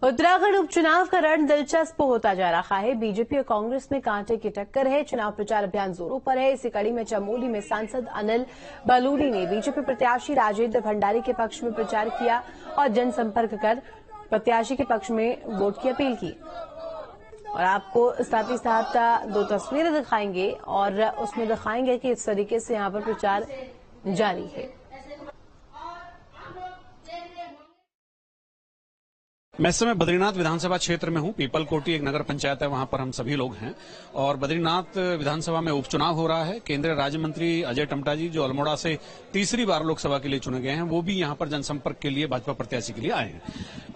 उत्तराखंड उपचुनाव का रण दिलचस्प होता जा रहा है। बीजेपी और कांग्रेस में कांटे की टक्कर है। चुनाव प्रचार अभियान जोरों पर है। इसी कड़ी में चमोली में सांसद अनिल बलूनी ने बीजेपी प्रत्याशी राजेंद्र भंडारी के पक्ष में प्रचार किया और जनसंपर्क कर प्रत्याशी के पक्ष में वोट की अपील की। और आपको साथ ही साथ दो तस्वीरें दिखाएंगे और उसमें दिखाएंगे कि इस तरीके से यहां पर प्रचार जारी है। मैं इस समय बद्रीनाथ विधानसभा क्षेत्र में हूं। पीपलकोटी एक नगर पंचायत है, वहां पर हम सभी लोग हैं और बद्रीनाथ विधानसभा में उपचुनाव हो रहा है। केंद्रीय राज्य मंत्री अजय टम्टा जी, जो अल्मोड़ा से तीसरी बार लोकसभा के लिए चुने गए हैं, वो भी यहां पर जनसंपर्क के लिए भाजपा प्रत्याशी के लिए आए हैं।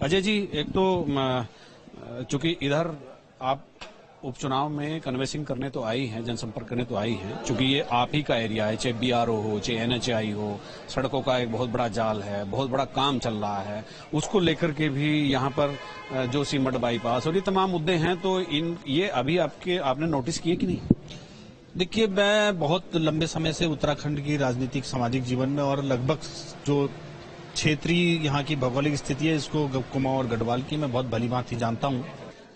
अजय जी, एक तो चूंकि इधर आप उपचुनाव में कन्वेंसिंग करने तो आई हैं, जनसंपर्क करने तो आई हैं, चूंकि ये आप ही का एरिया है, चाहे बीआरओ हो, चाहे एनएचआई हो, सड़कों का एक बहुत बड़ा जाल है, बहुत बड़ा काम चल रहा है, उसको लेकर के भी यहाँ पर जोशीमठ बाईपास और ये तमाम मुद्दे हैं। तो ये अभी आपने नोटिस किए कि नहीं? देखिए, मैं बहुत लंबे समय से उत्तराखंड की राजनीतिक सामाजिक जीवन में और लगभग जो क्षेत्रीय यहाँ की भौगोलिक स्थिति है, इसको कुमाऊं और गढ़वाल की मैं बहुत भलीभांति जानता हूँ।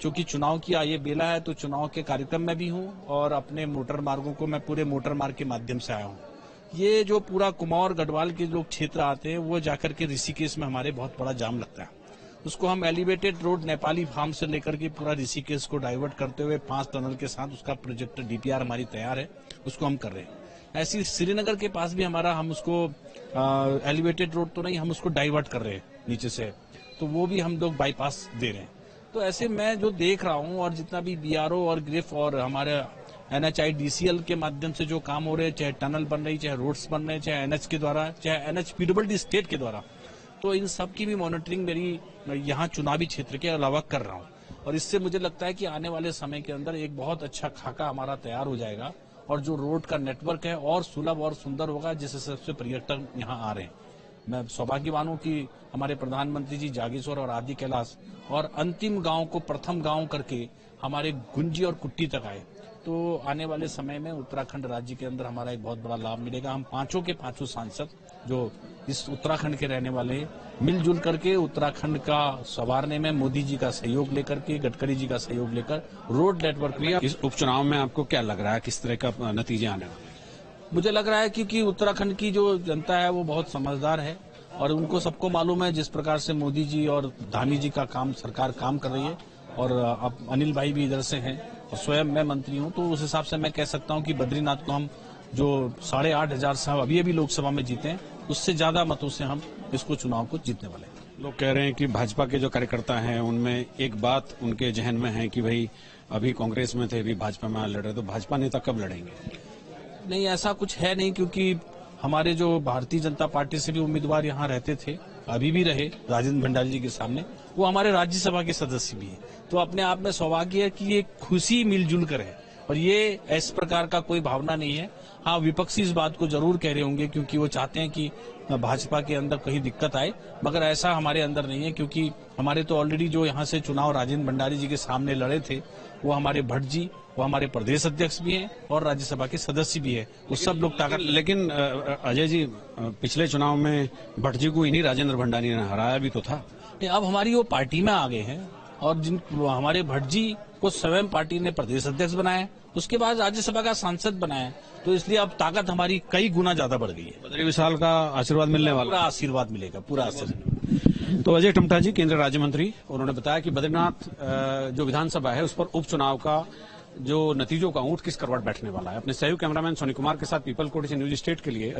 चूंकि चुनाव की ये बेला है तो चुनाव के कार्यक्रम में भी हूं और अपने मोटर मार्गों को मैं पूरे मोटर मार्ग के माध्यम से आया हूं। ये जो पूरा कुमाऊं और गढ़वाल के लोग क्षेत्र आते हैं, वो जाकर के ऋषिकेश में हमारे बहुत बड़ा जाम लगता है। उसको हम एलिवेटेड रोड नेपाली फार्म से लेकर के पूरा ऋषिकेश को डाइवर्ट करते हुए 5 टनल के साथ उसका प्रोजेक्ट डीपीआर हमारी तैयार है, उसको हम कर रहे हैं। ऐसी श्रीनगर के पास भी हमारा, हम उसको एलिवेटेड रोड तो नहीं, हम उसको डाइवर्ट कर रहे हैं नीचे से, तो वो भी हम लोग बाईपास दे रहे हैं। तो ऐसे मैं जो देख रहा हूं और जितना भी बीआरओ और ग्रिफ और हमारे एनएचआई डीसीएल के माध्यम से जो काम हो रहे हैं, चाहे टनल बन रही, चाहे रोड्स बन रहे, चाहे एनएच के द्वारा, चाहे एनएच पीडब्ल्यूडी स्टेट के द्वारा, तो इन सब की भी मॉनिटरिंग मेरी यहाँ चुनावी क्षेत्र के अलावा कर रहा हूँ। और इससे मुझे लगता है कि आने वाले समय के अंदर एक बहुत अच्छा खाका हमारा तैयार हो जाएगा और जो रोड का नेटवर्क है और सुलभ और सुंदर होगा, जिससे सबसे पर्यटक यहाँ आ रहे हैं। मैं सौभाग्यवान हूं कि हमारे प्रधानमंत्री जी जागेश्वर और आदि कैलाश और अंतिम गांव को प्रथम गांव करके हमारे गुंजी और कुट्टी तक आए। तो आने वाले समय में उत्तराखंड राज्य के अंदर हमारा एक बहुत बड़ा लाभ मिलेगा। हम पांचों के पांचों सांसद जो इस उत्तराखंड के रहने वाले हैं, मिलजुल करके उत्तराखंड का संवारने में मोदी जी का सहयोग लेकर के, गडकरी जी का सहयोग लेकर रोड नेटवर्क में। इस उपचुनाव में आपको क्या लग रहा है, किस तरह का नतीजे आने वाले? मुझे लग रहा है क्योंकि उत्तराखंड की जो जनता है वो बहुत समझदार है और उनको सबको मालूम है जिस प्रकार से मोदी जी और धामी जी का काम सरकार काम कर रही है। और अब अनिल भाई भी इधर से हैं और स्वयं मैं मंत्री हूं, तो उस हिसाब से मैं कह सकता हूं कि बद्रीनाथ को हम जो 8,500 से अभी लोकसभा में जीते हैं, उससे ज्यादा मतों से हम इसको चुनाव को जीतने वाले हैं। लोग कह रहे हैं कि भाजपा के जो कार्यकर्ता हैं उनमें एक बात उनके जहन में है कि भाई अभी कांग्रेस में थे, अभी भाजपा में लड़ रहे, तो भाजपा नेता कब लड़ेंगे? नहीं, ऐसा कुछ है नहीं, क्योंकि हमारे जो भारतीय जनता पार्टी से भी उम्मीदवार यहाँ रहते थे, अभी भी रहे राजेंद्र भंडारी जी के सामने, वो हमारे राज्यसभा के सदस्य भी हैं। तो अपने आप में सौभाग्य है कि ये खुशी मिलजुल कर है और ये इस प्रकार का कोई भावना नहीं है। हाँ, विपक्षी इस बात को जरूर कह रहे होंगे क्योंकि वो चाहते हैं कि भाजपा के अंदर कहीं दिक्कत आए, मगर ऐसा हमारे अंदर नहीं है, क्योंकि हमारे तो ऑलरेडी जो यहाँ से चुनाव राजेंद्र भंडारी जी के सामने लड़े थे, वो हमारे भट्ट जी, वो हमारे प्रदेश अध्यक्ष भी हैं और राज्यसभा के सदस्य भी है, वो सब लोग ताकत। लेकिन अजय जी, पिछले चुनाव में भट्ट जी को इन्हीं राजेंद्र भंडारी ने हराया भी तो था। अब हमारी वो पार्टी में आ गए हैं और जिन हमारे भट्ट जी को स्वयं पार्टी ने प्रदेश अध्यक्ष बनाया, उसके बाद राज्यसभा का सांसद बनाया, तो इसलिए अब ताकत हमारी कई गुना ज्यादा बढ़ गई है। बद्री विशाल का आशीर्वाद मिलने वाला, पूरा आशीर्वाद मिलेगा, पूरा आशीर्वाद। तो अजय टम्टा जी, केंद्रीय राज्य मंत्री, उन्होंने बताया कि बद्रीनाथ जो विधानसभा है उस पर उपचुनाव का जो नतीजों का ऊंट किस करवट बैठने वाला है। अपने सहयोगी कैमरामैन सोनी कुमार के साथ पीपलकोटी से न्यूज स्टेट के लिए